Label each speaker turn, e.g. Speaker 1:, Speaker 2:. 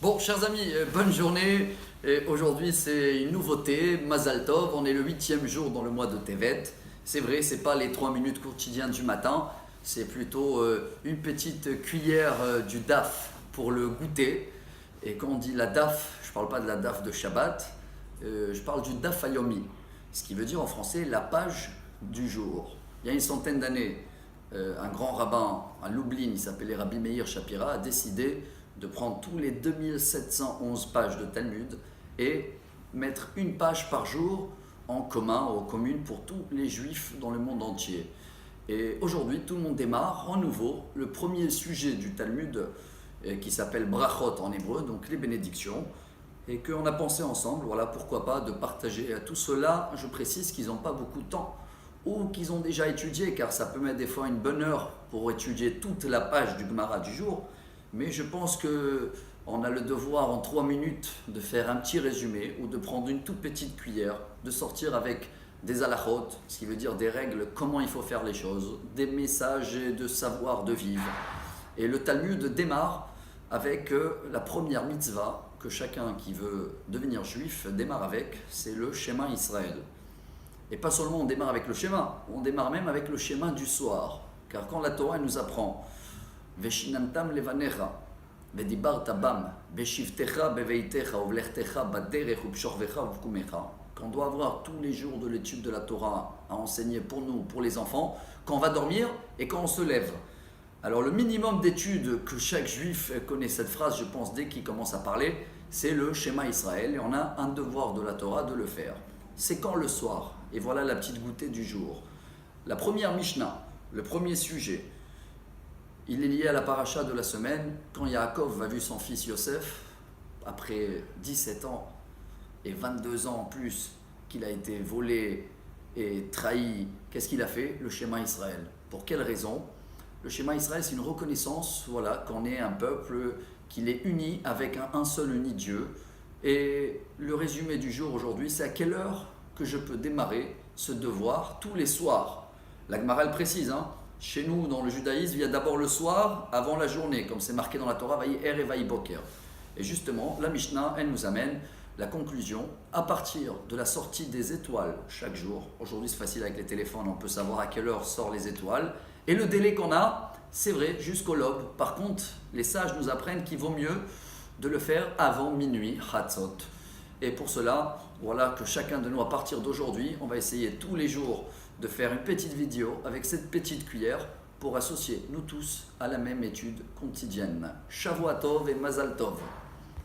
Speaker 1: Bon, chers amis, bonne journée. Et aujourd'hui, c'est une nouveauté, Mazal Tov. On est le 8e jour dans le mois de Tevet. C'est vrai, c'est pas les 3 minutes quotidiennes du matin, c'est plutôt une petite cuillère du daf pour le goûter. Et quand on dit la daf, je parle pas de la daf de Shabbat, je parle du daf ayomi, ce qui veut dire en français la page du jour. Il y a une centaine d'années, un grand rabbin à Lublin, il s'appelait Rabbi Meir Shapira, a décidé de prendre tous les 2711 pages de Talmud et mettre une page par jour en commun, aux communes, pour tous les juifs dans le monde entier. Et aujourd'hui, tout le monde démarre en nouveau le premier sujet du Talmud qui s'appelle Brachot en hébreu, donc les bénédictions, et qu'on a pensé ensemble, voilà, pourquoi pas, de partager à tout cela. Je précise qu'ils n'ont pas beaucoup de temps ou qu'ils ont déjà étudié, car ça peut mettre des fois une bonne heure pour étudier toute la page du Gemara du jour. Mais je pense qu'on a le devoir en 3 minutes de faire un petit résumé ou de prendre une toute petite cuillère, de sortir avec des halachot, ce qui veut dire des règles, comment il faut faire les choses, des messages et de savoir de vivre. Et le Talmud démarre avec la première mitzvah que chacun qui veut devenir juif démarre avec, c'est le Shema Israël. Et pas seulement on démarre avec le Shema, on démarre même avec le Shema du soir. Car quand la Torah nous apprend Veshinantam levanecha, vedibarta bam, beshivtecha beveitecha, uvlechtecha baderech upshorvecha uvkumecha, qu'on doit avoir tous les jours de l'étude de la Torah à enseigner pour nous, pour les enfants, quand on va dormir et quand on se lève. Alors le minimum d'études que chaque juif connaît cette phrase, je pense, dès qu'il commence à parler, c'est le Shema Israël, et on a un devoir de la Torah de le faire. C'est quand le soir, et voilà la petite goûtée du jour. La première Mishnah, le premier sujet, il est lié à la paracha de la semaine, quand Yaakov a vu son fils Yosef, après 17 ans et 22 ans en plus qu'il a été volé et trahi, qu'est-ce qu'il a fait? Le Shema Israël. Pour quelle raison? Le Shema Israël, c'est une reconnaissance, voilà, qu'on est un peuple, qu'il est uni avec un seul unique Dieu. Et le résumé du jour aujourd'hui, c'est à quelle heure que je peux démarrer ce devoir tous les soirs. La Gemara elle précise, chez nous, dans le judaïsme, il y a d'abord le soir avant la journée, comme c'est marqué dans la Torah, Vayi Er et Vayi Boker. Et justement, la Mishnah, elle nous amène la conclusion, à partir de la sortie des étoiles chaque jour. Aujourd'hui, c'est facile avec les téléphones, on peut savoir à quelle heure sortent les étoiles. Et le délai qu'on a, c'est vrai, jusqu'au lobe. Par contre, les sages nous apprennent qu'il vaut mieux de le faire avant minuit, Hatzot. Et pour cela, voilà que chacun de nous, à partir d'aujourd'hui, on va essayer tous les jours de faire une petite vidéo avec cette petite cuillère pour associer nous tous à la même étude quotidienne. Shavua Tov et Mazal Tov.